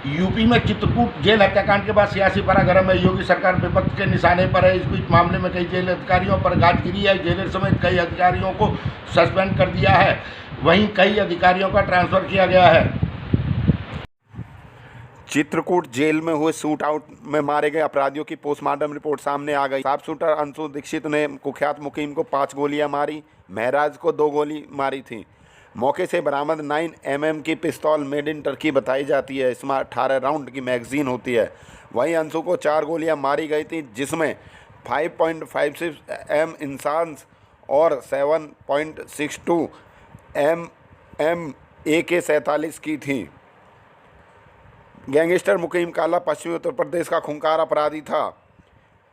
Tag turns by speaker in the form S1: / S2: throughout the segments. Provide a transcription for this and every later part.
S1: UP में Chitrakoot jail हत्याकांड के बाद सियासी पारा गर्म है। योगी सरकार विपक्ष के निशाने पर है। इस बीच मामले में कई जेल अधिकारियों पर गाज गिरी है। जेलर समेत कई अधिकारियों को सस्पेंड कर दिया है, वहीं कई अधिकारियों का ट्रांसफर किया गया है।
S2: चित्रकूट जेल में हुए शूट आउट में मारे गए अपराधियों की पोस्टमार्टम रिपोर्ट सामने आ गई। शार्प शूटर अंशु दीक्षित ने कुख्यात मुकीम को 5 गोलियां मारी, महराज को 2 गोली मारी थी। मौके से बरामद 9 mm की पिस्तौल मेड इन टर्की बताई जाती है। इसमें 18 राउंड की मैगजीन होती है। वहीं अंशु को 4 गोलियां मारी गई थी, जिसमें 5.56 m इंसास और 7.62 mm AK-47 की थी। गैंगस्टर मुकीम काला पश्चिमी उत्तर प्रदेश का खूंखार अपराधी था।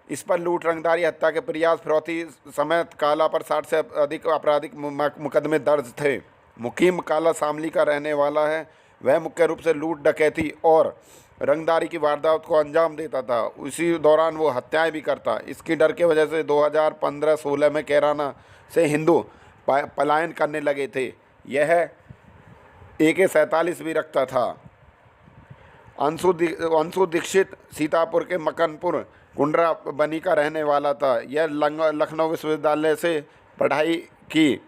S2: इस पर लूट, रंगदारी, हत्या के प्रयास, फिरौती समेत काला पर 60 से अधिक आपराधिक मुकदमे दर्ज थे। मुकीम काला शामली का रहने वाला है। वह मुख्य रूप से लूट, डकैती और रंगदारी की वारदात को अंजाम देता था। उसी दौरान वो हत्याएं भी करता। इसकी डर की वजह से 2015-16 में कैराना से हिंदू पलायन करने लगे थे। यह AK-47 भी रखता था। अंशु दीक्षित सीतापुर के मकनपुर कुंडरा बनी का रहने वाला था। यह लखनऊ विश्वविद्यालय से पढ़ाई की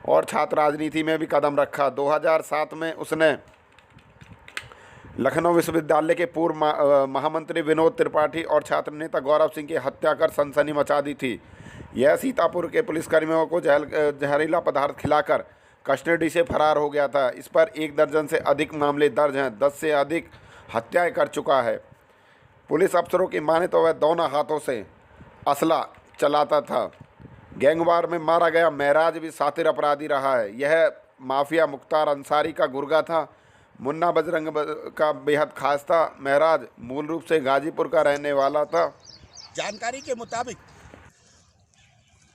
S2: और छात्र राजनीति में भी कदम रखा। 2007 में उसने लखनऊ विश्वविद्यालय के पूर्व महामंत्री विनोद त्रिपाठी और छात्र नेता गौरव सिंह की हत्या कर सनसनी मचा दी थी। यह सीतापुर के पुलिसकर्मियों को जहरीला पदार्थ खिलाकर कस्टडी से फरार हो गया था। इस पर 1 दर्जन से अधिक मामले दर्ज हैं। 10 से अधिक हत्याएं कर चुका है। पुलिस अफसरों की माने तो वह दोनों हाथों से असला चलाता था। गैंगवार में मारा गया महराज भी शातिर अपराधी रहा है। यह माफिया मुख्तार अंसारी का गुर्गा था। मुन्ना बजरंग का बेहद खास था। महराज मूल रूप से गाजीपुर का रहने वाला था।
S1: जानकारी के मुताबिक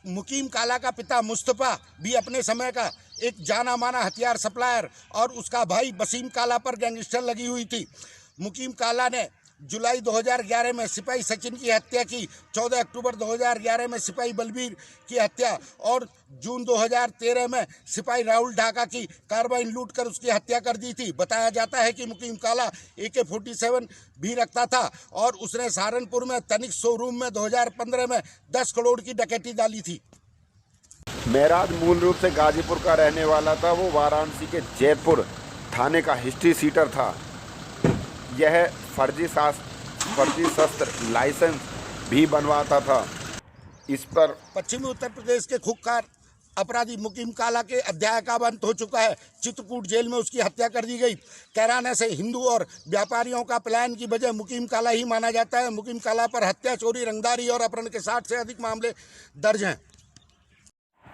S1: मुकीम काला का पिता मुस्तफा भी अपने समय का एक जाना माना हथियार सप्लायर और उसका भाई वसीम काला पर गैंगस्टर लगी हुई थी। मुकीम काला ने जुलाई 2011 में सिपाही सचिन की हत्या की, 14 अक्टूबर 2011 में सिपाही बलबीर की हत्या और जून 2013 में सिपाही राहुल ढाका की कार्बाइन लूट कर उसकी हत्या कर दी थी। बताया जाता है कि मुकीम काला AK-47 भी रखता था और उसने सहारनपुर में तनिक शोरूम में 2015 में 10 करोड़ की डकैती डाली थी।
S2: महराज मूल रूप से गाजीपुर का रहने वाला था। वो वाराणसी के जयपुर थाने का हिस्ट्री सीटर था। यह फर्जी शस्त्र लाइसेंस भी बनवाता था। इस पर
S1: पश्चिमी उत्तर प्रदेश के खुख्खार अपराधी मुकीम काला के अध्याय का अंत हो चुका है। चित्रकूट जेल में उसकी हत्या कर दी गई। कैराना से हिंदू और व्यापारियों का पलायन की वजह मुकीम काला ही माना जाता है। मुकीम काला पर हत्या, चोरी, रंगदारी और अपहरण के 60 से अधिक मामले दर्ज हैं।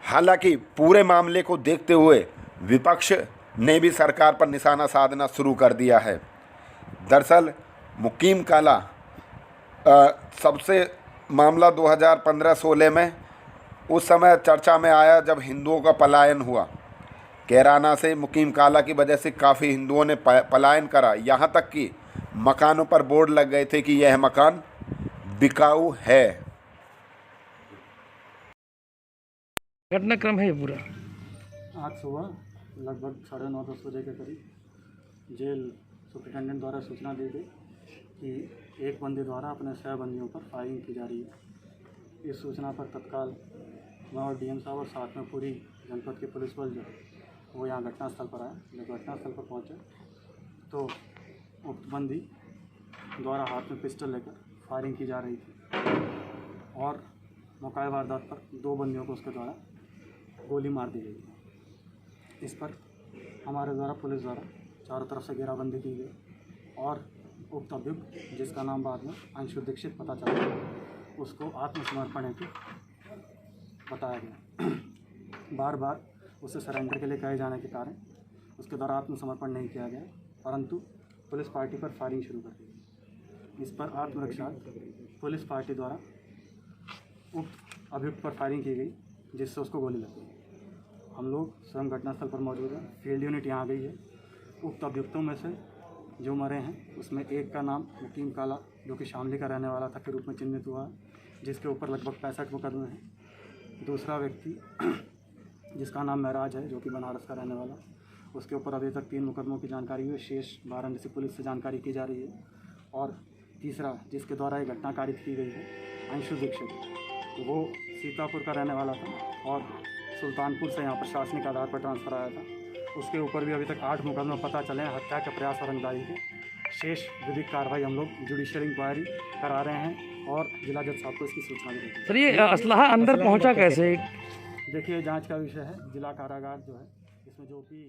S2: हालांकि पूरे मामले को देखते हुए विपक्ष ने भी सरकार पर निशाना साधना शुरू कर दिया है। दरअसल मुकीम काला सबसे मामला 2015-16 में उस समय चर्चा में आया जब हिंदुओं का पलायन हुआ। कैराना से मुकीम काला की वजह से काफ़ी हिंदुओं ने पलायन करा। यहाँ तक कि मकानों पर बोर्ड लग गए थे कि यह मकान बिकाऊ है।
S3: घटनाक्रम है ये पूरा।
S4: आज सुबह लगभग 9:30-10 बजे के करीब जेल सुप्रिटेंडेंट द्वारा सूचना दी गई कि एक बंदी द्वारा अपने सहबंदियों पर फायरिंग की जा रही है। इस सूचना पर तत्काल मैं और DM साहब और साथ में पूरी जनपद के पुलिस बल जो वो यहाँ घटनास्थल पर आए। जब घटनास्थल पर पहुँचे तो उक्त बंदी द्वारा हाथ में पिस्टल लेकर फायरिंग की जा रही थी और मौका वारदात पर 2 बंदियों को उसके द्वारा गोली मार दी गई। इस पर हमारे द्वारा पुलिस द्वारा चारों तरफ से घेराबंदी की गई और उक्त अभियुक्त, जिसका नाम बाद में अंशु दीक्षित पता चला, उसको आत्मसमर्पण हेतु बताया गया। बार बार उसे सरेंडर के लिए कहे जाने के कारण उसके द्वारा आत्मसमर्पण नहीं किया गया, परंतु पुलिस पार्टी पर फायरिंग शुरू कर दी गई। इस पर आत्मरक्षा पुलिस पार्टी द्वारा उक्त अभियुक्त पर फायरिंग की गई, जिससे उसको गोली लग गई। हम लोग स्वयं घटनास्थल पर मौजूद हैं। फील्ड यूनिट यहाँ गई है। उक्त अभियुक्तों में से जो मरे हैं उसमें एक का नाम मुकीम काला, जो कि शामली का रहने वाला था, के रूप में चिन्हित हुआ है, जिसके ऊपर लगभग 65 मुकदमे हैं। दूसरा व्यक्ति जिसका नाम महराज है, जो कि बनारस का रहने वाला, उसके ऊपर अभी तक 3 मुकदमों की जानकारी हुई है। शेष वाराणसी पुलिस से जानकारी की जा रही है। और तीसरा जिसके द्वारा ये घटना कारित की गई है, अंशु दीक्षित, वो सीतापुर का रहने वाला था और सुल्तानपुर से यहाँ प्रशासनिक आधार पर ट्रांसफ़र आया था। उसके ऊपर भी अभी तक 8 मुकदमे पता चले हैं हत्या के प्रयास और रंगदारी के। शेष विधिक कार्रवाई हम लोग जुडिशियल इंक्वायरी करा रहे हैं और जिला जज साहब को इसकी सूचना भी देंगे।
S3: सर, ये असलहा अंदर पहुंचा कैसे?
S4: देखिए, जांच का विषय है। जिला कारागार जो है इसमें जो भी